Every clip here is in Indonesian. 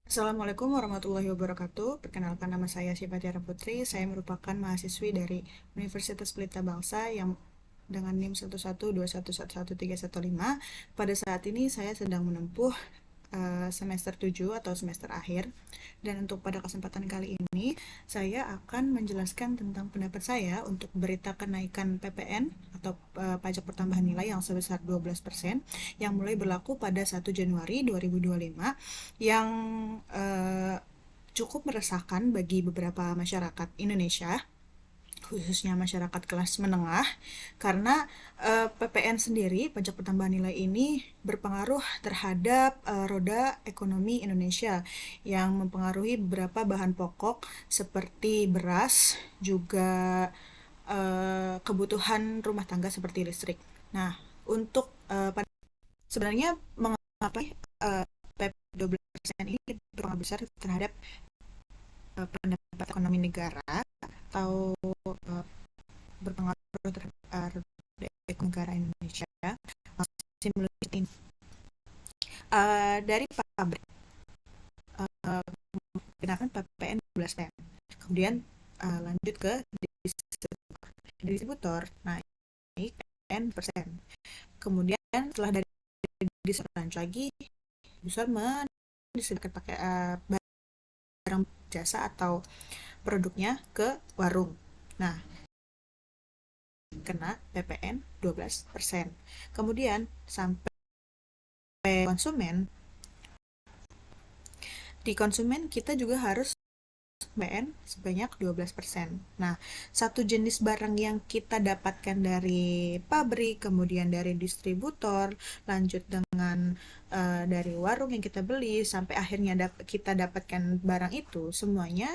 Assalamualaikum warahmatullahi wabarakatuh. Perkenalkan, nama saya Syifa Tiara Putri. Saya merupakan mahasiswi dari Universitas Pelita Bangsa yang dengan NIM 112111315. Pada saat ini saya sedang menempuh semester 7 atau semester akhir. Dan untuk pada kesempatan kali ini, saya akan menjelaskan tentang pendapat saya untuk berita kenaikan PPN atau pajak pertambahan nilai yang sebesar 12% yang mulai berlaku pada 1 Januari 2025 yang uh, cukup meresahkan bagi beberapa masyarakat Indonesia, khususnya masyarakat kelas menengah, karena PPN sendiri, pajak pertambahan nilai ini berpengaruh terhadap roda ekonomi Indonesia yang mempengaruhi beberapa bahan pokok seperti beras, juga kebutuhan rumah tangga seperti listrik. Nah, untuk sebenarnya mengapa PP 12% ini berpengaruh besar terhadap pendapat ekonomi negara atau uh, berpengaruh terhadap negara Indonesia. Simulasi ini dari pabrik menggunakan PPN 12%, kemudian lanjut ke distributor naik PPN persen, kemudian setelah dari distributor lagi besar mendistribusikan pakai barang jasa atau produknya ke warung. Nah, kena PPN 12%. Kemudian sampai konsumen, di konsumen kita juga harus PPN sebanyak 12%. Nah, satu jenis barang yang kita dapatkan dari pabrik, kemudian dari distributor, lanjut dengan dari warung yang kita beli, sampai akhirnya kita dapatkan barang itu, semuanya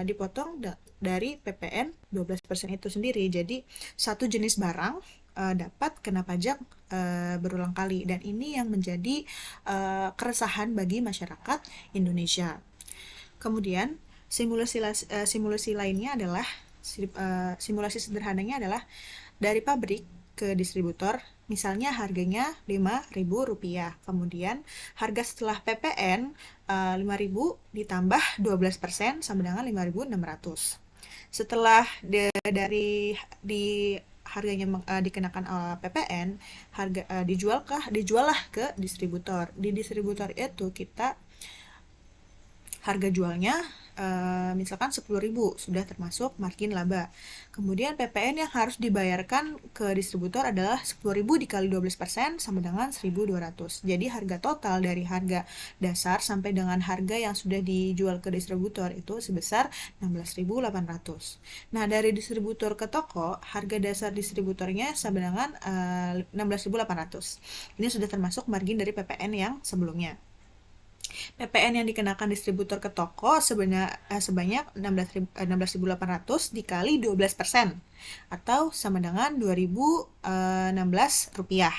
dipotong dari PPN 12% itu sendiri. Jadi, satu jenis barang dapat kena pajak berulang kali, dan ini yang menjadi keresahan bagi masyarakat Indonesia. Kemudian simulasi lainnya adalah simulasi sederhananya adalah dari pabrik ke distributor, misalnya harganya Rp5.000, kemudian harga setelah PPN Rp5.000 ditambah 12% sama dengan Rp5.600. Setelah dari harganya dikenakan PPN, harga dijuallah ke distributor. Di distributor itu kita harga jualnya misalkan 10.000 sudah termasuk margin laba. Kemudian PPN yang harus dibayarkan ke distributor adalah 10.000 dikali 12% sama dengan 1.200. Jadi harga total dari harga dasar sampai dengan harga yang sudah dijual ke distributor itu sebesar 16.800. Nah, dari distributor ke toko, harga dasar distributornya sama dengan 16.800. Ini sudah termasuk margin dari PPN yang sebelumnya. PPN yang dikenakan distributor ke toko sebanyak 16.800 dikali 12% atau sama dengan 2.016 rupiah.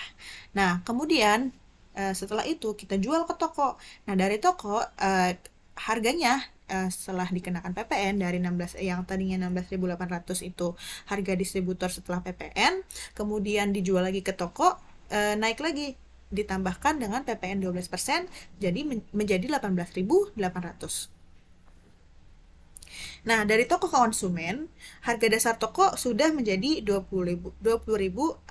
Nah, kemudian setelah itu kita jual ke toko. Nah, dari toko harganya setelah dikenakan PPN dari 16 yang tadinya 16.800 itu harga distributor setelah PPN, kemudian dijual lagi ke toko, naik lagi ditambahkan dengan PPN 12%, jadi menjadi 18.800. Nah, dari toko ke konsumen, harga dasar toko sudah menjadi 20.160,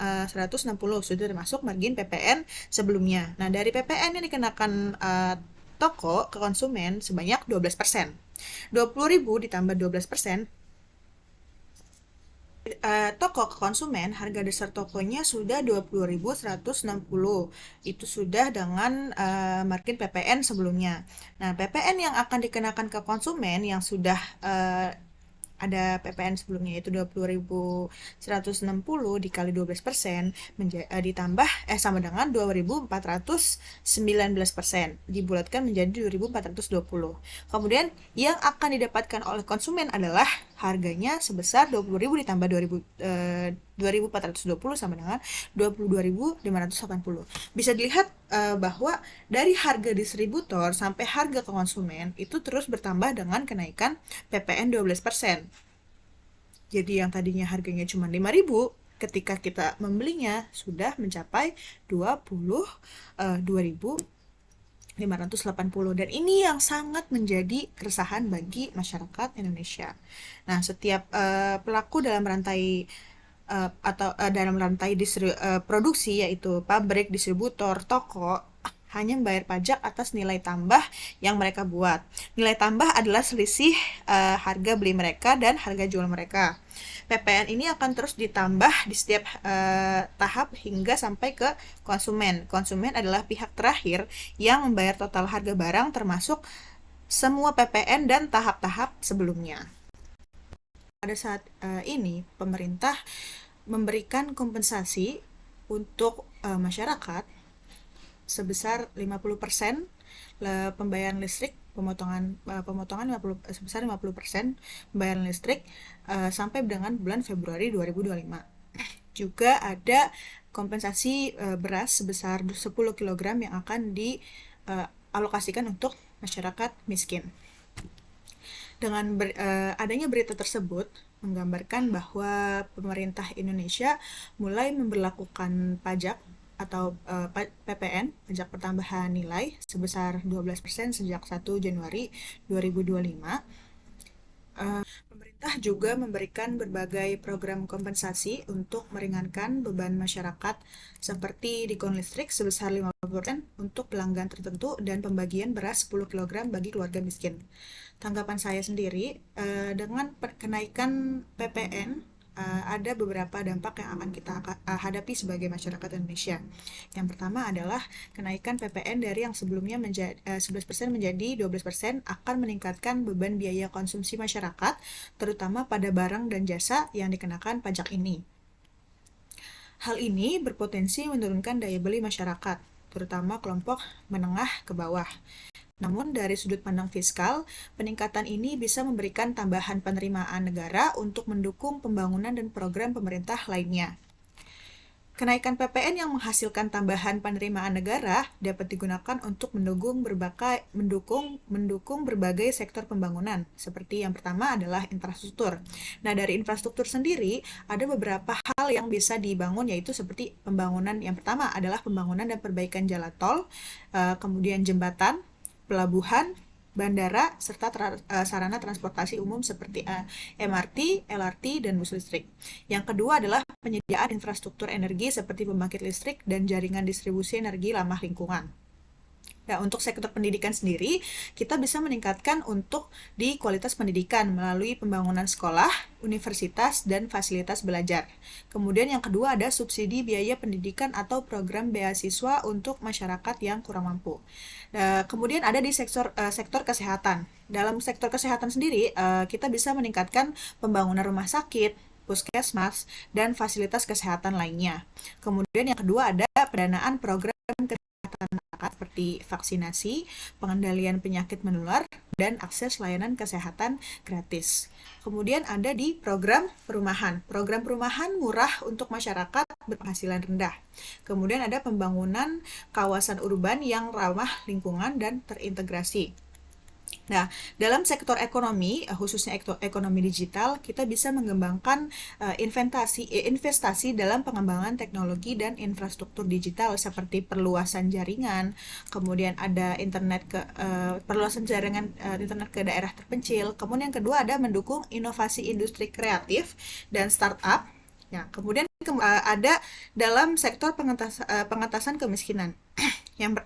sudah termasuk margin PPN sebelumnya. Nah, dari PPN yang dikenakan toko ke konsumen sebanyak 12%. 20.000 ditambah 12%, toko ke konsumen, harga dasar tokonya sudah 20.160. Itu sudah dengan margin PPN sebelumnya. Nah, PPN yang akan dikenakan ke konsumen yang sudah ada PPN sebelumnya yaitu 20.160 dikali 12% ditambah sama dengan 2.419%, dibulatkan menjadi 2.420. Kemudian yang akan didapatkan oleh konsumen adalah harganya sebesar 20.000 ditambah 2.420 sama dengan 22.580. Bisa dilihat bahwa dari harga distributor sampai harga ke konsumen itu terus bertambah dengan kenaikan PPN 12%. Jadi yang tadinya harganya cuma 5.000, ketika kita membelinya sudah mencapai 22.000 580 dan ini yang sangat menjadi keresahan bagi masyarakat Indonesia. Nah, setiap pelaku dalam rantai dalam rantai produksi yaitu pabrik, distributor, toko hanya membayar pajak atas nilai tambah yang mereka buat. Nilai tambah adalah selisih harga beli mereka dan harga jual mereka. PPN ini akan terus ditambah di setiap tahap hingga sampai ke konsumen. Konsumen adalah pihak terakhir yang membayar total harga barang termasuk semua PPN dan tahap-tahap sebelumnya. Pada saat ini, pemerintah memberikan kompensasi untuk masyarakat sebesar 50% pembayaran listrik, pemotongan sebesar 50% pembayaran listrik sampai dengan bulan Februari 2025. Juga ada kompensasi beras sebesar 10 kg yang akan dialokasikan untuk masyarakat miskin. Dengan adanya berita tersebut menggambarkan bahwa pemerintah Indonesia mulai memberlakukan pajak atau PPN, pajak pertambahan nilai sebesar 12% sejak 1 Januari 2025. Pemerintah juga memberikan berbagai program kompensasi untuk meringankan beban masyarakat seperti diskon listrik sebesar 50% untuk pelanggan tertentu dan pembagian beras 10 kg bagi keluarga miskin. Tanggapan saya sendiri, dengan kenaikan PPN, ada beberapa dampak yang akan kita hadapi sebagai masyarakat Indonesia. Yang pertama adalah kenaikan PPN dari yang sebelumnya 11% menjadi 12% akan meningkatkan beban biaya konsumsi masyarakat, terutama pada barang dan jasa yang dikenakan pajak ini. Hal ini berpotensi menurunkan daya beli masyarakat, terutama kelompok menengah ke bawah. Namun dari sudut pandang fiskal, peningkatan ini bisa memberikan tambahan penerimaan negara untuk mendukung pembangunan dan program pemerintah lainnya. Kenaikan PPN yang menghasilkan tambahan penerimaan negara dapat digunakan untuk mendukung berbagai sektor pembangunan. Seperti yang pertama adalah infrastruktur. Nah, dari infrastruktur sendiri ada beberapa hal yang bisa dibangun, yaitu seperti pembangunan. Yang pertama adalah pembangunan dan perbaikan jalan tol, kemudian jembatan, pelabuhan, bandara, serta sarana transportasi umum seperti MRT, LRT, dan bus listrik. Yang kedua adalah penyediaan infrastruktur energi seperti pembangkit listrik dan jaringan distribusi energi ramah lingkungan. Nah, untuk sektor pendidikan sendiri, kita bisa meningkatkan untuk di kualitas pendidikan melalui pembangunan sekolah, universitas, dan fasilitas belajar. Kemudian yang kedua ada subsidi biaya pendidikan atau program beasiswa untuk masyarakat yang kurang mampu. Kemudian ada di sektor kesehatan. Dalam sektor kesehatan sendiri, kita bisa meningkatkan pembangunan rumah sakit, puskesmas, dan fasilitas kesehatan lainnya. Kemudian yang kedua ada pendanaan program kesehatan seperti vaksinasi, pengendalian penyakit menular, dan akses layanan kesehatan gratis. Kemudian ada di program perumahan. Program perumahan murah untuk masyarakat berpenghasilan rendah. Kemudian ada pembangunan kawasan urban yang ramah lingkungan dan terintegrasi. Nah, dalam sektor ekonomi, khususnya ekonomi digital, kita bisa mengembangkan investasi dalam pengembangan teknologi dan infrastruktur digital seperti perluasan jaringan, kemudian ada perluasan jaringan internet ke daerah terpencil. Kemudian yang kedua ada mendukung inovasi industri kreatif dan startup. Ya, kemudian ada dalam sektor pengentasan kemiskinan. Yang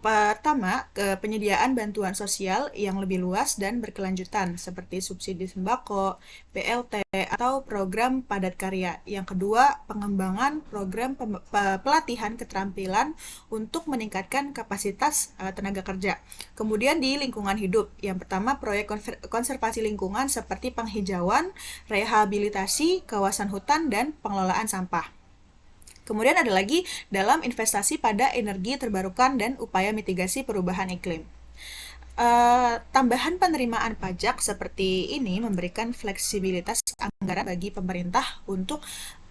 pertama, penyediaan bantuan sosial yang lebih luas dan berkelanjutan, seperti subsidi sembako, BLT, atau program padat karya. Yang kedua, pengembangan program pelatihan keterampilan untuk meningkatkan kapasitas tenaga kerja. Kemudian di lingkungan hidup, yang pertama, proyek konservasi lingkungan seperti penghijauan, rehabilitasi kawasan hutan, dan pengelolaan sampah. Kemudian ada lagi dalam investasi pada energi terbarukan dan upaya mitigasi perubahan iklim. Tambahan penerimaan pajak seperti ini memberikan fleksibilitas anggaran bagi pemerintah untuk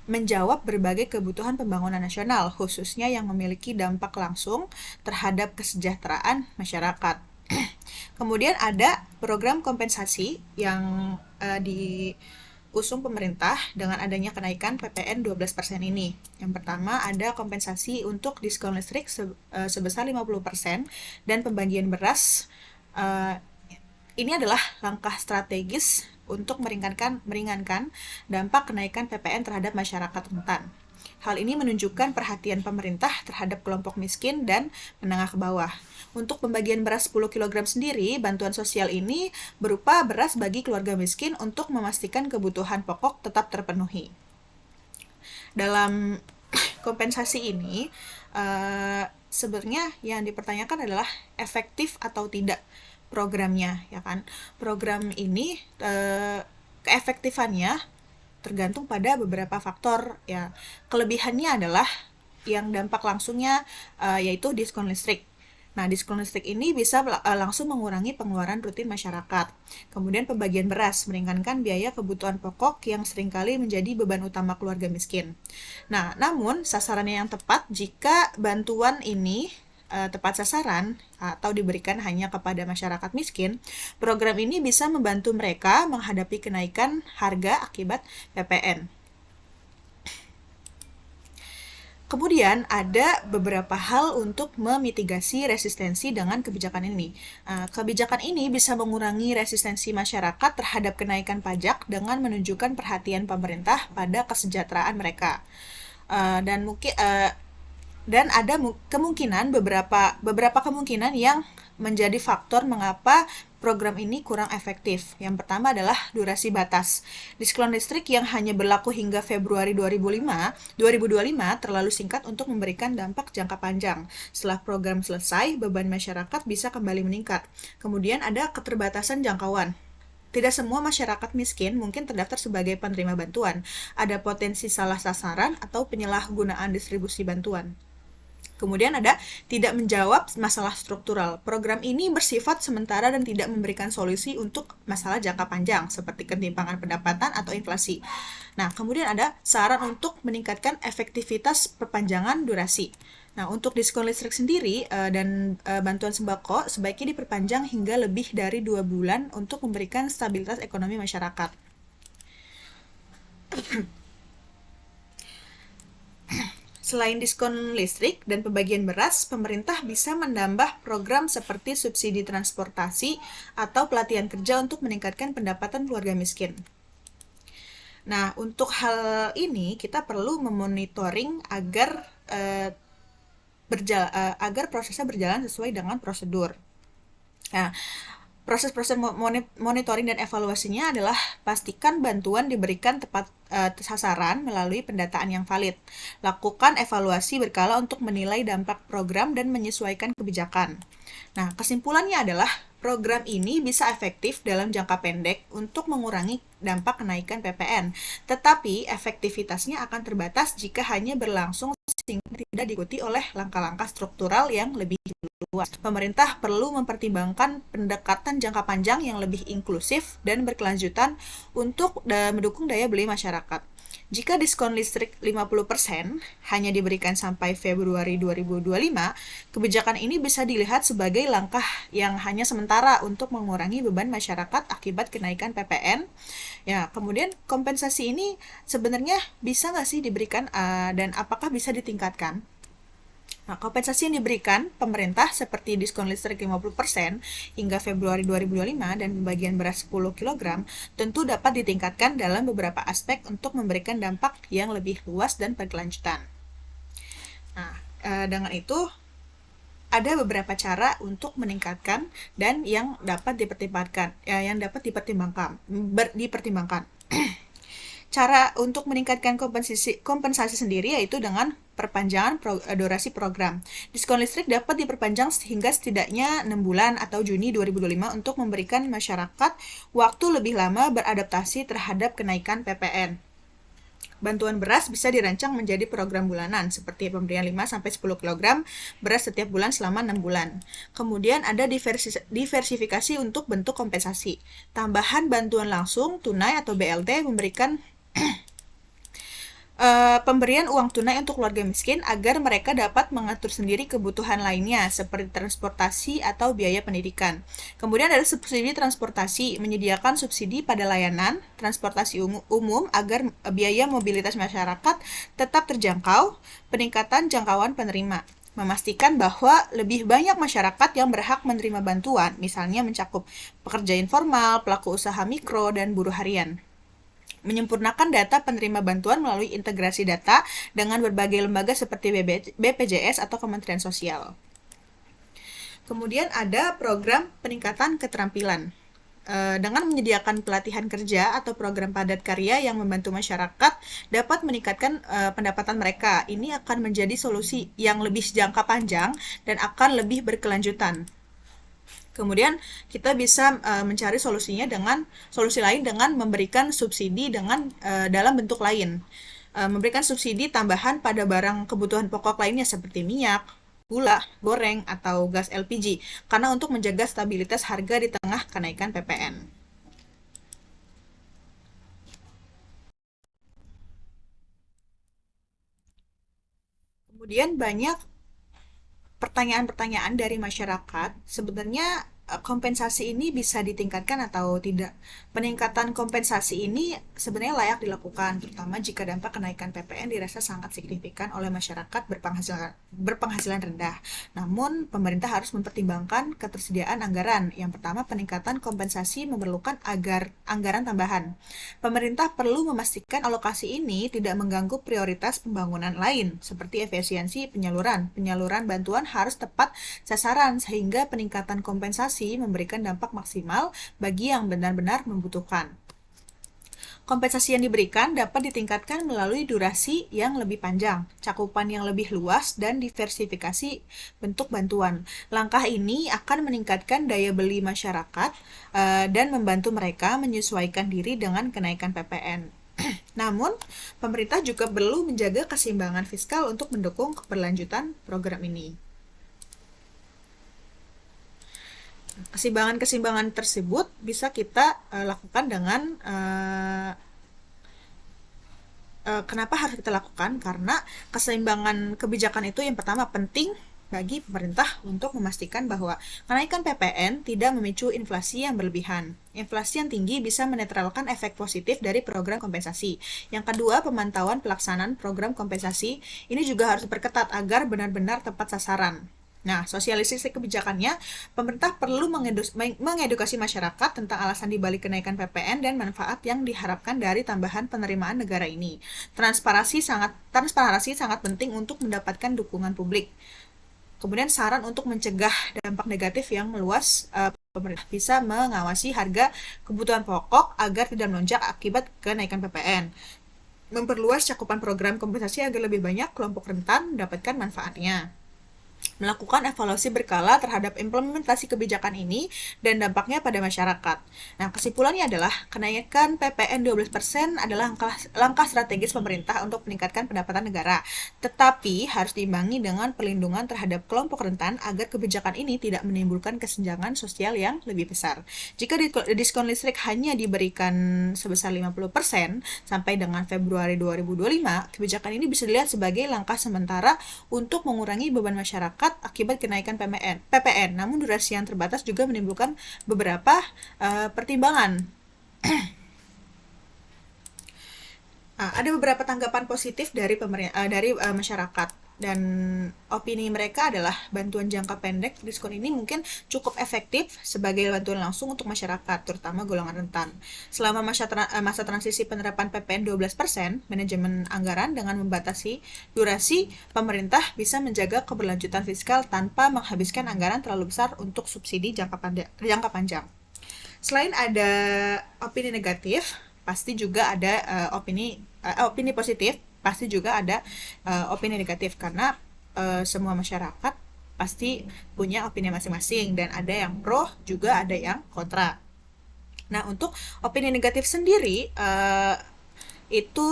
menjawab berbagai kebutuhan pembangunan nasional, khususnya yang memiliki dampak langsung terhadap kesejahteraan masyarakat. Kemudian ada program kompensasi yang diusung pemerintah dengan adanya kenaikan PPN 12% ini. Yang pertama ada kompensasi untuk diskon listrik sebesar 50% dan pembagian beras. Ini adalah langkah strategis untuk meringankan dampak kenaikan PPN terhadap masyarakat rentan. Hal ini menunjukkan perhatian pemerintah terhadap kelompok miskin dan menengah ke bawah. Untuk pembagian beras 10 kg sendiri, bantuan sosial ini berupa beras bagi keluarga miskin untuk memastikan kebutuhan pokok tetap terpenuhi. Dalam kompensasi ini, sebenarnya yang dipertanyakan adalah efektif atau tidak programnya, ya kan? Program ini keefektifannya tergantung pada beberapa faktor, ya. Kelebihannya adalah yang dampak langsungnya yaitu diskon listrik. Nah, diskon listrik ini bisa langsung mengurangi pengeluaran rutin masyarakat. Kemudian pembagian beras meringankan biaya kebutuhan pokok yang seringkali menjadi beban utama keluarga miskin. Nah, namun sasarannya yang tepat jika bantuan ini tepat sasaran atau diberikan hanya kepada masyarakat miskin, program ini bisa membantu mereka menghadapi kenaikan harga akibat PPN. Kemudian ada beberapa hal untuk memitigasi resistensi dengan kebijakan ini. Kebijakan ini bisa mengurangi resistensi masyarakat terhadap kenaikan pajak dengan menunjukkan perhatian pemerintah pada kesejahteraan mereka. Dan ada kemungkinan beberapa kemungkinan yang menjadi faktor mengapa program ini kurang efektif. Yang pertama adalah durasi batas. Diskon listrik yang hanya berlaku hingga Februari 2025 terlalu singkat untuk memberikan dampak jangka panjang. Setelah program selesai, beban masyarakat bisa kembali meningkat. Kemudian ada keterbatasan jangkauan. Tidak semua masyarakat miskin mungkin terdaftar sebagai penerima bantuan. Ada potensi salah sasaran atau penyalahgunaan distribusi bantuan. Kemudian ada tidak menjawab masalah struktural. Program ini bersifat sementara dan tidak memberikan solusi untuk masalah jangka panjang seperti ketimpangan pendapatan atau inflasi. Nah, kemudian ada saran untuk meningkatkan efektivitas perpanjangan durasi. Nah, untuk diskon listrik sendiri dan bantuan sembako sebaiknya diperpanjang hingga lebih dari 2 bulan untuk memberikan stabilitas ekonomi masyarakat. Selain diskon listrik dan pembagian beras, pemerintah bisa menambah program seperti subsidi transportasi atau pelatihan kerja untuk meningkatkan pendapatan keluarga miskin. Nah, untuk hal ini kita perlu memonitoring agar prosesnya berjalan sesuai dengan prosedur. Nah, proses-proses monitoring dan evaluasinya adalah pastikan bantuan diberikan tepat sasaran melalui pendataan yang valid. Lakukan evaluasi berkala untuk menilai dampak program dan menyesuaikan kebijakan. Nah, kesimpulannya adalah program ini bisa efektif dalam jangka pendek untuk mengurangi dampak kenaikan PPN, tetapi efektivitasnya akan terbatas jika hanya berlangsung sehingga tidak diikuti oleh langkah-langkah struktural yang lebih luas. Pemerintah perlu mempertimbangkan pendekatan jangka panjang yang lebih inklusif dan berkelanjutan untuk mendukung daya beli masyarakat. Jika diskon listrik 50% hanya diberikan sampai Februari 2025, kebijakan ini bisa dilihat sebagai langkah yang hanya sementara untuk mengurangi beban masyarakat akibat kenaikan PPN. Ya, kemudian kompensasi ini sebenarnya bisa nggak sih diberikan dan apakah bisa ditingkatkan? Nah, kompensasi yang diberikan pemerintah seperti diskon listrik 50% hingga Februari 2025 dan pembagian beras 10 kg tentu dapat ditingkatkan dalam beberapa aspek untuk memberikan dampak yang lebih luas dan berkelanjutan. Nah, dengan itu ada beberapa cara untuk meningkatkan dan yang dapat dipertimbangkan. Cara untuk meningkatkan kompensasi sendiri yaitu dengan perpanjangan durasi program. Diskon listrik dapat diperpanjang hingga setidaknya 6 bulan atau Juni 2025 untuk memberikan masyarakat waktu lebih lama beradaptasi terhadap kenaikan PPN. Bantuan beras bisa dirancang menjadi program bulanan seperti pemberian 5-10 kg beras setiap bulan selama 6 bulan. Kemudian ada diversifikasi untuk bentuk kompensasi. Tambahan bantuan langsung, tunai atau BLT memberikan Pemberian uang tunai untuk keluarga miskin agar mereka dapat mengatur sendiri kebutuhan lainnya seperti transportasi atau biaya pendidikan. Kemudian ada subsidi transportasi, menyediakan subsidi pada layanan transportasi umum agar biaya mobilitas masyarakat tetap terjangkau, peningkatan jangkauan penerima. Memastikan bahwa lebih banyak masyarakat yang berhak menerima bantuan, misalnya mencakup pekerja informal, pelaku usaha mikro, dan buruh harian. Menyempurnakan data penerima bantuan melalui integrasi data dengan berbagai lembaga seperti BPJS atau Kementerian Sosial. Kemudian ada program peningkatan keterampilan. Dengan menyediakan pelatihan kerja atau program padat karya yang membantu masyarakat dapat meningkatkan pendapatan mereka. Ini akan menjadi solusi yang lebih jangka panjang dan akan lebih berkelanjutan. Kemudian kita bisa mencari solusinya dengan solusi lain dengan memberikan subsidi dengan dalam bentuk lain. Memberikan subsidi tambahan pada barang kebutuhan pokok lainnya seperti minyak, gula, goreng, atau gas LPG karena untuk menjaga stabilitas harga di tengah kenaikan PPN. Kemudian banyak pertanyaan-pertanyaan dari masyarakat, sebenarnya kompensasi ini bisa ditingkatkan atau tidak. Peningkatan kompensasi ini sebenarnya layak dilakukan, terutama jika dampak kenaikan PPN dirasa sangat signifikan oleh masyarakat berpenghasilan rendah. Namun, pemerintah harus mempertimbangkan ketersediaan anggaran. Yang pertama, peningkatan kompensasi memerlukan anggaran tambahan. Pemerintah perlu memastikan alokasi ini tidak mengganggu prioritas pembangunan lain, seperti efisiensi penyaluran. Penyaluran bantuan harus tepat sasaran sehingga peningkatan kompensasi memberikan dampak maksimal bagi yang benar-benar membutuhkan. Kompensasi yang diberikan dapat ditingkatkan melalui durasi yang lebih panjang, cakupan yang lebih luas, dan diversifikasi bentuk bantuan. Langkah ini akan meningkatkan daya beli masyarakat dan membantu mereka menyesuaikan diri dengan kenaikan PPN. Namun, pemerintah juga perlu menjaga keseimbangan fiskal untuk mendukung keberlanjutan program ini. Keseimbangan-keseimbangan tersebut bisa kita lakukan dengan kenapa harus kita lakukan? Karena keseimbangan kebijakan itu yang pertama penting bagi pemerintah untuk memastikan bahwa kenaikan PPN tidak memicu inflasi yang berlebihan. Inflasi yang tinggi bisa menetralkan efek positif dari program kompensasi. Yang kedua, pemantauan pelaksanaan program kompensasi ini juga harus diperketat agar benar-benar tepat sasaran. Nah, sosialisasi kebijakannya, pemerintah perlu mengedukasi masyarakat tentang alasan dibalik kenaikan PPN dan manfaat yang diharapkan dari tambahan penerimaan negara ini. Transparansi sangat penting untuk mendapatkan dukungan publik. Kemudian saran untuk mencegah dampak negatif yang meluas, pemerintah bisa mengawasi harga kebutuhan pokok agar tidak melonjak akibat kenaikan PPN. Memperluas cakupan program kompensasi agar lebih banyak kelompok rentan mendapatkan manfaatnya. Melakukan evaluasi berkala terhadap implementasi kebijakan ini dan dampaknya pada masyarakat. Nah, kesimpulannya adalah kenaikan PPN 12% adalah langkah strategis pemerintah untuk meningkatkan pendapatan negara, tetapi harus diimbangi dengan perlindungan terhadap kelompok rentan agar kebijakan ini tidak menimbulkan kesenjangan sosial yang lebih besar. Jika diskon listrik hanya diberikan sebesar 50% sampai dengan Februari 2025, kebijakan ini bisa dilihat sebagai langkah sementara untuk mengurangi beban masyarakat akibat kenaikan PPN. Namun durasi yang terbatas juga menimbulkan beberapa pertimbangan. Ada beberapa tanggapan positif dari masyarakat, dan opini mereka adalah bantuan jangka pendek diskon ini mungkin cukup efektif sebagai bantuan langsung untuk masyarakat, terutama golongan rentan. Selama masa transisi penerapan PPN 12%, manajemen anggaran dengan membatasi durasi, pemerintah bisa menjaga keberlanjutan fiskal tanpa menghabiskan anggaran terlalu besar untuk subsidi jangka panjang. Selain ada opini negatif, pasti juga ada opini positif, pasti juga ada opini negatif karena semua masyarakat pasti punya opini masing-masing dan ada yang pro juga ada yang kontra. Nah, untuk opini negatif sendiri itu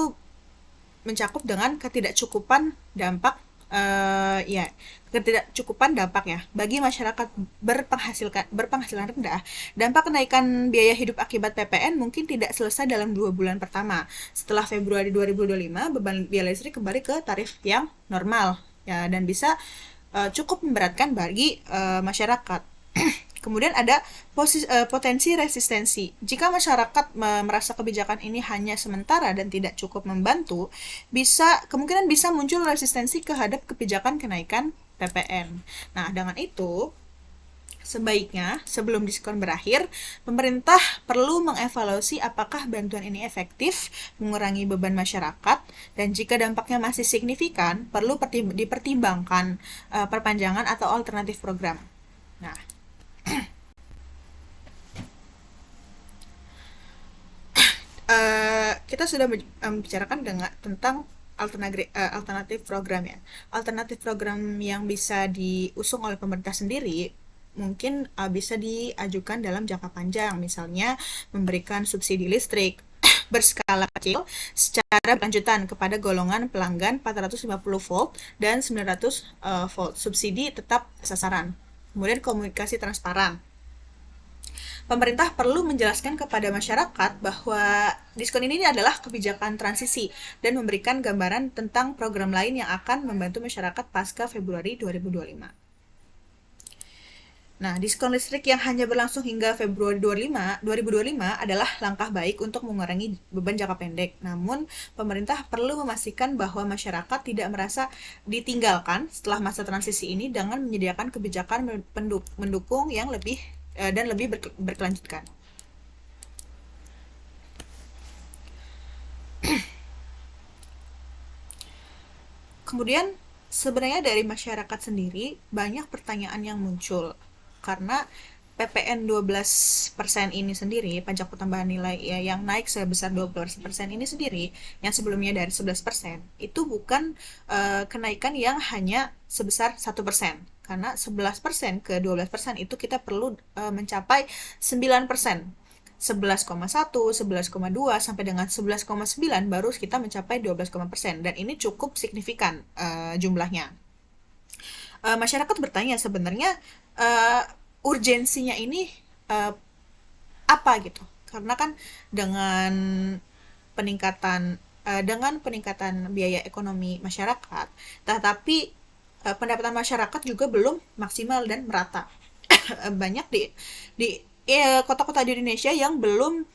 mencakup dengan ketidakcukupan dampak ya ketidakcukupan dampak ya bagi masyarakat berpenghasilan rendah. Dampak kenaikan biaya hidup akibat PPN mungkin tidak selesai dalam 2 bulan pertama. Setelah Februari 2025, beban biaya listrik kembali ke tarif yang normal ya, dan bisa cukup memberatkan bagi masyarakat. Kemudian ada potensi resistensi. Jika masyarakat merasa kebijakan ini hanya sementara dan tidak cukup membantu, kemungkinan bisa muncul resistensi terhadap kebijakan kenaikan PPN. Nah, dengan itu, sebaiknya sebelum diskon berakhir, pemerintah perlu mengevaluasi apakah bantuan ini efektif mengurangi beban masyarakat, dan jika dampaknya masih signifikan, perlu dipertimbangkan perpanjangan atau alternatif program. Nah, kita sudah membicarakan tentang alternatif program ya. Alternatif program yang bisa diusung oleh pemerintah sendiri mungkin bisa diajukan dalam jangka panjang, misalnya memberikan subsidi listrik berskala kecil secara berlanjutan kepada golongan pelanggan 450 volt dan 900 volt. Subsidi tetap sasaran. Kemudian komunikasi transparan. Pemerintah perlu menjelaskan kepada masyarakat bahwa diskon ini adalah kebijakan transisi dan memberikan gambaran tentang program lain yang akan membantu masyarakat pasca Februari 2025. Nah, diskon listrik yang hanya berlangsung hingga Februari 2025 adalah langkah baik untuk mengurangi beban jangka pendek. Namun, pemerintah perlu memastikan bahwa masyarakat tidak merasa ditinggalkan setelah masa transisi ini dengan menyediakan kebijakan mendukung yang lebih dan lebih berkelanjutan. Kemudian sebenarnya dari masyarakat sendiri banyak pertanyaan yang muncul karena PPN 12% ini sendiri, pajak pertambahan nilai ya, yang naik sebesar 12% ini sendiri, yang sebelumnya dari 11%, itu bukan kenaikan yang hanya sebesar 1%. Karena 11% ke 12% itu kita perlu mencapai 9%. 11,1, 11,2 sampai dengan 11,9 baru kita mencapai 12%, dan ini cukup signifikan jumlahnya. Masyarakat bertanya sebenarnya urgensinya ini apa gitu, karena kan dengan peningkatan biaya ekonomi masyarakat, tetapi pendapatan masyarakat juga belum maksimal dan merata. Banyak di kota-kota di Indonesia yang belum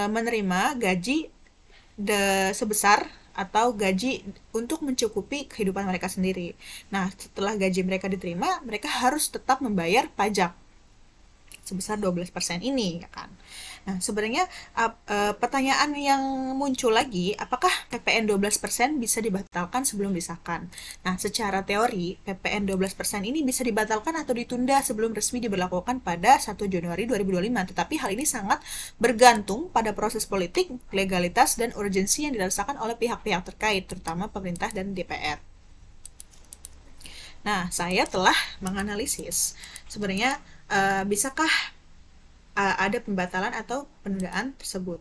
menerima gaji sebesar atau gaji untuk mencukupi kehidupan mereka sendiri. Nah, setelah gaji mereka diterima, mereka harus tetap membayar pajak sebesar 12% ini, ya kan. Nah, sebenarnya pertanyaan yang muncul lagi, apakah PPN 12% bisa dibatalkan sebelum disahkan? Nah, secara teori, PPN 12% ini bisa dibatalkan atau ditunda sebelum resmi diberlakukan pada 1 Januari 2025. Tetapi hal ini sangat bergantung pada proses politik, legalitas, dan urgensi yang dirasakan oleh pihak-pihak terkait, terutama pemerintah dan DPR. Nah, saya telah menganalisis sebenarnya bisakah ada pembatalan atau penundaan tersebut.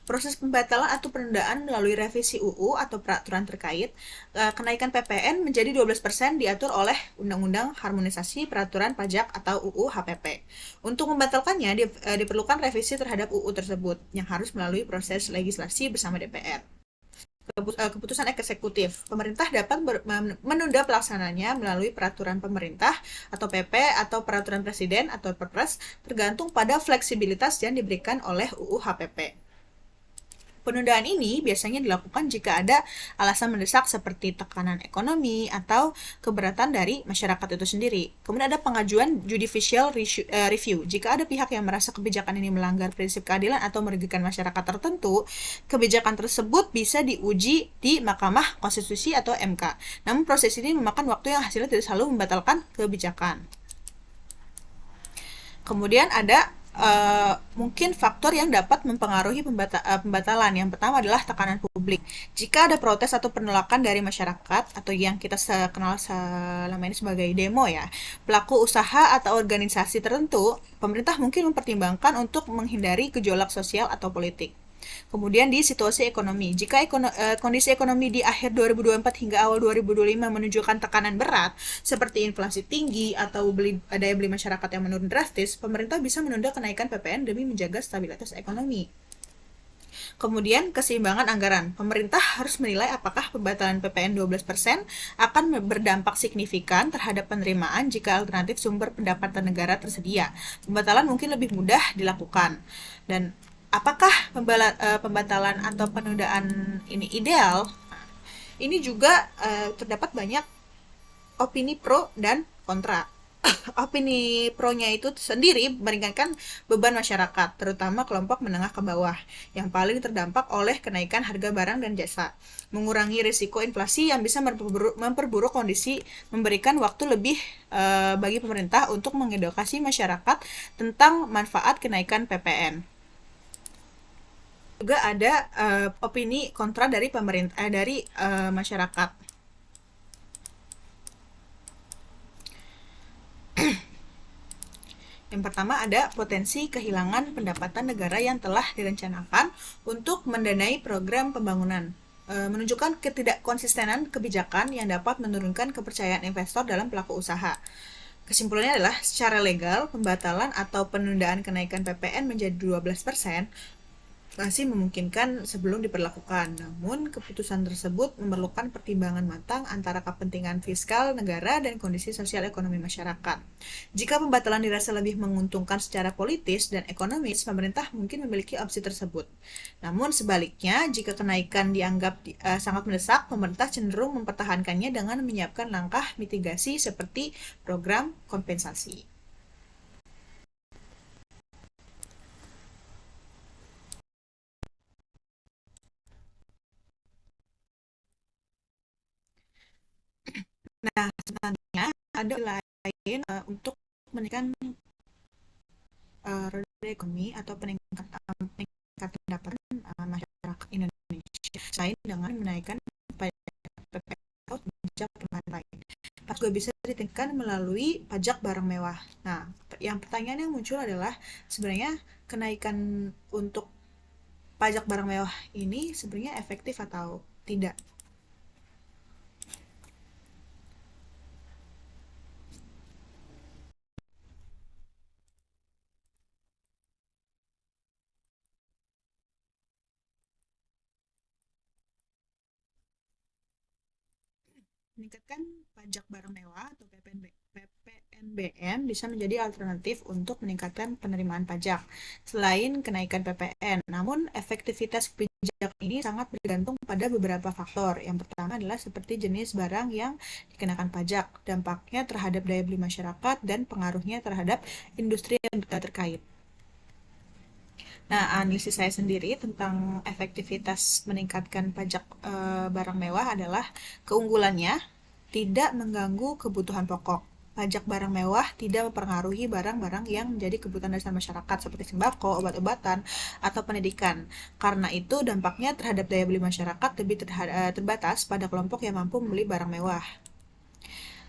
Proses pembatalan atau penundaan melalui revisi UU atau peraturan terkait kenaikan PPN menjadi 12% diatur oleh Undang-Undang Harmonisasi Peraturan Pajak atau UU HPP. Untuk membatalkannya diperlukan revisi terhadap UU tersebut yang harus melalui proses legislasi bersama DPR. Keputusan eksekutif. Pemerintah dapat menunda pelaksananya melalui peraturan pemerintah atau PP atau peraturan presiden atau Perpres, tergantung pada fleksibilitas yang diberikan oleh UU HPP. Penundaan ini biasanya dilakukan jika ada alasan mendesak seperti tekanan ekonomi atau keberatan dari masyarakat itu sendiri. Kemudian ada pengajuan judicial review. Jika ada pihak yang merasa kebijakan ini melanggar prinsip keadilan atau merugikan masyarakat tertentu, kebijakan tersebut bisa diuji di Mahkamah Konstitusi atau MK. Namun proses ini memakan waktu yang hasilnya tidak selalu membatalkan kebijakan. Kemudian ada mungkin faktor yang dapat mempengaruhi pembatalan. Yang pertama adalah tekanan publik. Jika ada protes atau penolakan dari masyarakat atau yang kita kenal selama ini sebagai demo ya, pelaku usaha atau organisasi tertentu, pemerintah mungkin mempertimbangkan untuk menghindari gejolak sosial atau politik. Kemudian di situasi ekonomi, jika kondisi ekonomi di akhir 2024 hingga awal 2025 menunjukkan tekanan berat seperti inflasi tinggi atau daya beli masyarakat yang menurun drastis, pemerintah bisa menunda kenaikan PPN demi menjaga stabilitas ekonomi. Kemudian keseimbangan anggaran. Pemerintah harus menilai apakah pembatalan PPN 12% akan berdampak signifikan terhadap penerimaan jika alternatif sumber pendapatan negara tersedia. Pembatalan mungkin lebih mudah dilakukan. Dan apakah pembatalan atau penundaan ini ideal? Ini juga terdapat banyak opini pro dan kontra. Opini pro-nya itu sendiri meringankan beban masyarakat, terutama kelompok menengah ke bawah, yang paling terdampak oleh kenaikan harga barang dan jasa, mengurangi risiko inflasi yang bisa memperburuk kondisi, memberikan waktu lebih bagi pemerintah untuk mengedukasi masyarakat tentang manfaat kenaikan PPN. Juga ada opini kontra dari pemerintah, dari masyarakat. Yang pertama ada potensi kehilangan pendapatan negara yang telah direncanakan untuk mendanai program pembangunan, menunjukkan ketidakkonsistenan kebijakan yang dapat menurunkan kepercayaan investor dalam pelaku usaha. Kesimpulannya adalah secara legal, pembatalan atau penundaan kenaikan PPN menjadi 12% masih memungkinkan sebelum diberlakukan. Namun, keputusan tersebut memerlukan pertimbangan matang antara kepentingan fiskal negara dan kondisi sosial ekonomi masyarakat. Jika pembatalan dirasa lebih menguntungkan secara politis dan ekonomis, pemerintah mungkin memiliki opsi tersebut. Namun sebaliknya, jika kenaikan dianggap sangat mendesak, pemerintah cenderung mempertahankannya dengan menyiapkan langkah mitigasi seperti program kompensasi. Nah, sebenarnya ada lain untuk meningkatkan roda ekonomi atau peningkatan pendapatan masyarakat Indonesia selain dengan menaikkan pajak atau pajak tambahan lain. Juga bisa ditingkatkan melalui pajak barang mewah. Nah, yang pertanyaan yang muncul adalah sebenarnya kenaikan untuk pajak barang mewah ini sebenarnya efektif atau tidak? Meningkatkan pajak barang mewah atau PPNBM bisa menjadi alternatif untuk meningkatkan penerimaan pajak selain kenaikan PPN. Namun, efektivitas kebijakan ini sangat bergantung pada beberapa faktor. Yang pertama adalah seperti jenis barang yang dikenakan pajak, dampaknya terhadap daya beli masyarakat, dan pengaruhnya terhadap industri yang terkait. Nah, analisis saya sendiri tentang efektivitas meningkatkan pajak barang mewah adalah keunggulannya tidak mengganggu kebutuhan pokok. Pajak barang mewah tidak mempengaruhi barang-barang yang menjadi kebutuhan dasar masyarakat seperti sembako, obat-obatan, atau pendidikan. Karena itu, dampaknya terhadap daya beli masyarakat lebih terbatas pada kelompok yang mampu membeli barang mewah.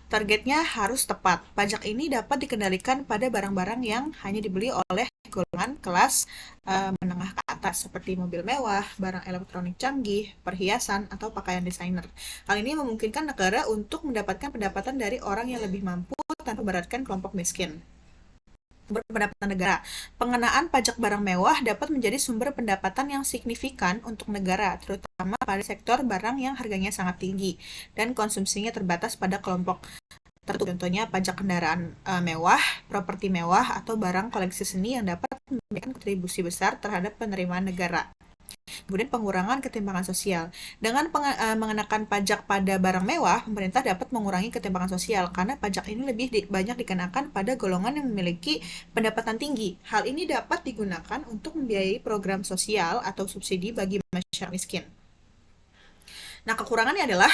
Targetnya harus tepat. Pajak ini dapat dikendalikan pada barang-barang yang hanya dibeli oleh golongan kelas menengah ke atas seperti mobil mewah, barang elektronik canggih, perhiasan, atau pakaian desainer. Hal ini memungkinkan negara untuk mendapatkan pendapatan dari orang yang lebih mampu tanpa memberatkan kelompok miskin. Pendapatan negara. Pengenaan pajak barang mewah dapat menjadi sumber pendapatan yang signifikan untuk negara, terutama pada sektor barang yang harganya sangat tinggi dan konsumsinya terbatas pada kelompok tertentu. Contohnya pajak kendaraan mewah, properti mewah, atau barang koleksi seni yang dapat memberikan kontribusi besar terhadap penerimaan negara. Kemudian pengurangan ketimpangan sosial. Dengan mengenakan pajak pada barang mewah, pemerintah dapat mengurangi ketimpangan sosial karena pajak ini lebih banyak dikenakan pada golongan yang memiliki pendapatan tinggi. Hal ini dapat digunakan untuk membiayai program sosial atau subsidi bagi masyarakat miskin. Nah, kekurangannya adalah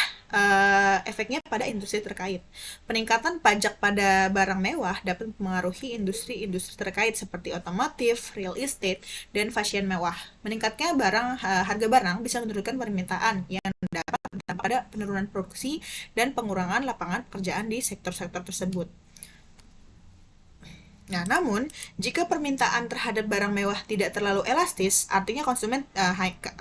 efeknya pada industri terkait. Peningkatan pajak pada barang mewah dapat mempengaruhi industri-industri terkait seperti otomotif, real estate, dan fashion mewah. Meningkatnya harga barang bisa menurunkan permintaan yang dapat berdampak pada penurunan produksi dan pengurangan lapangan pekerjaan di sektor-sektor tersebut. Nah, namun jika permintaan terhadap barang mewah tidak terlalu elastis, artinya konsumen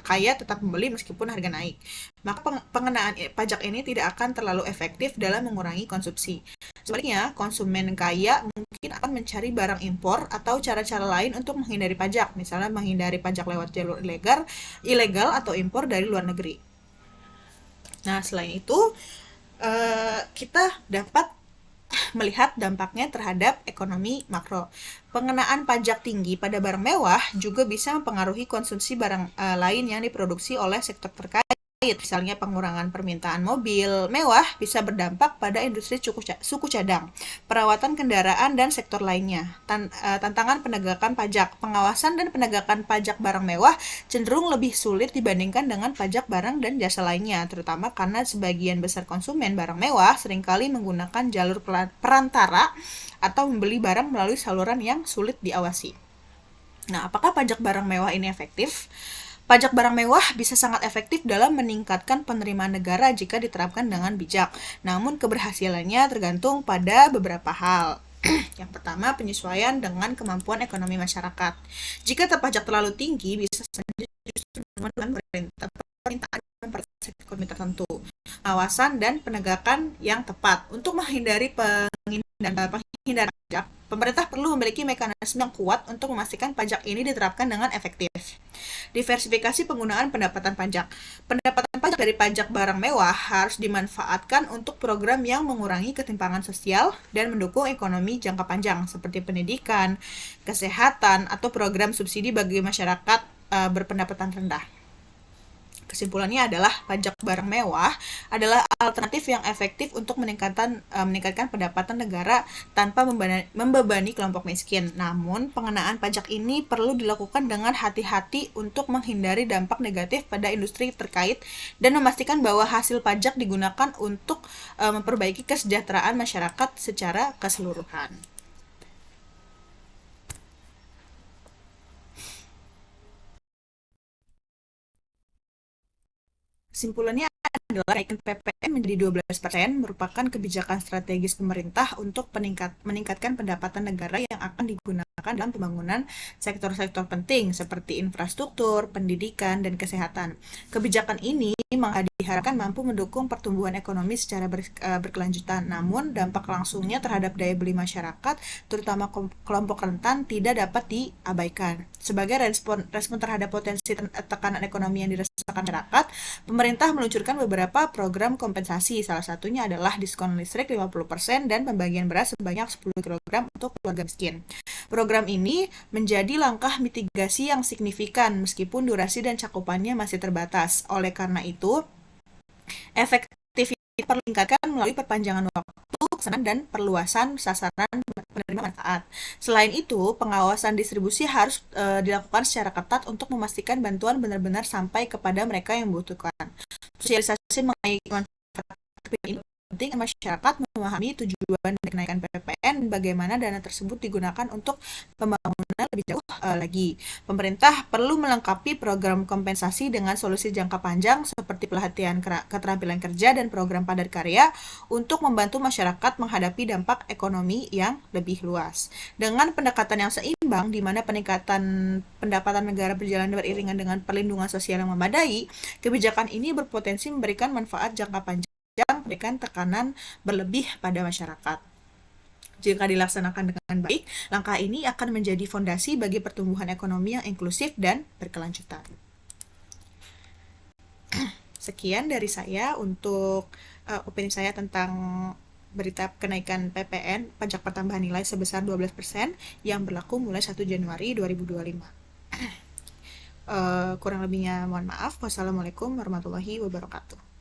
kaya tetap membeli meskipun harga naik, maka pengenaan pajak ini tidak akan terlalu efektif dalam mengurangi konsumsi. Sebaliknya, konsumen kaya mungkin akan mencari barang impor atau cara-cara lain untuk menghindari pajak, misalnya menghindari pajak lewat jalur ilegal atau impor dari luar negeri. Nah, selain itu, kita dapat melihat dampaknya terhadap ekonomi makro. Pengenaan pajak tinggi pada barang mewah juga bisa mempengaruhi konsumsi barang lain yang diproduksi oleh sektor terkait. Misalnya pengurangan permintaan mobil mewah bisa berdampak pada industri suku cadang, perawatan kendaraan, dan sektor lainnya. Tantangan penegakan pajak, pengawasan dan penegakan pajak barang mewah cenderung lebih sulit dibandingkan dengan pajak barang dan jasa lainnya, terutama karena sebagian besar konsumen barang mewah seringkali menggunakan jalur perantara atau membeli barang melalui saluran yang sulit diawasi. Nah, apakah pajak barang mewah ini efektif? Pajak barang mewah bisa sangat efektif dalam meningkatkan penerimaan negara jika diterapkan dengan bijak. Namun keberhasilannya tergantung pada beberapa hal. Yang pertama, penyesuaian dengan kemampuan ekonomi masyarakat. Jika pajak terlalu tinggi, bisa saja justru dengan permintaan ekonomi tertentu. Pengawasan dan penegakan yang tepat. Untuk menghindari penghindaran pajak, pemerintah perlu memiliki mekanisme yang kuat untuk memastikan pajak ini diterapkan dengan efektif. Diversifikasi penggunaan pendapatan pajak. Pendapatan pajak dari pajak barang mewah harus dimanfaatkan untuk program yang mengurangi ketimpangan sosial dan mendukung ekonomi jangka panjang seperti pendidikan, kesehatan, atau program subsidi bagi masyarakat berpendapatan rendah. Kesimpulannya adalah pajak barang mewah adalah alternatif yang efektif untuk meningkatkan pendapatan negara tanpa membebani kelompok miskin. Namun, pengenaan pajak ini perlu dilakukan dengan hati-hati untuk menghindari dampak negatif pada industri terkait dan memastikan bahwa hasil pajak digunakan untuk memperbaiki kesejahteraan masyarakat secara keseluruhan. Kesimpulannya adalah kenaikan PPN menjadi 12% merupakan kebijakan strategis pemerintah untuk meningkatkan pendapatan negara yang akan digunakan dalam pembangunan sektor-sektor penting seperti infrastruktur, pendidikan, dan kesehatan. Kebijakan ini diharapkan mampu mendukung pertumbuhan ekonomi secara berkelanjutan, namun dampak langsungnya terhadap daya beli masyarakat, terutama kelompok rentan, tidak dapat diabaikan. Sebagai respon terhadap potensi tekanan ekonomi yang dirasakan masyarakat, pemerintah meluncurkan beberapa program kompensasi, salah satunya adalah diskon listrik 50% dan pembagian beras sebanyak 10 kg untuk keluarga miskin. Program ini menjadi langkah mitigasi yang signifikan meskipun durasi dan cakupannya masih terbatas. Oleh karena itu, efektivitas perlu ditingkatkan melalui perpanjangan waktu pelaksanaan dan perluasan sasaran penerima manfaat. Selain itu, pengawasan distribusi harus dilakukan secara ketat untuk memastikan bantuan benar-benar sampai kepada mereka yang membutuhkan. Sosialisasi mengenai manfaat ini penting masyarakat memahami tujuan kenaikan PPN dan bagaimana dana tersebut digunakan untuk pembangunan lebih jauh lagi. Pemerintah perlu melengkapi program kompensasi dengan solusi jangka panjang seperti pelatihan keterampilan kerja dan program padat karya untuk membantu masyarakat menghadapi dampak ekonomi yang lebih luas. Dengan pendekatan yang seimbang di mana peningkatan pendapatan negara berjalan beriringan dengan perlindungan sosial yang memadai, kebijakan ini berpotensi memberikan manfaat jangka panjang memberikan tekanan berlebih pada masyarakat. Jika dilaksanakan dengan baik, langkah ini akan menjadi fondasi bagi pertumbuhan ekonomi yang inklusif dan berkelanjutan. Sekian dari saya untuk opini saya tentang berita kenaikan PPN, pajak pertambahan nilai sebesar 12% yang berlaku mulai 1 Januari 2025. Kurang lebihnya mohon maaf. Wassalamualaikum warahmatullahi wabarakatuh.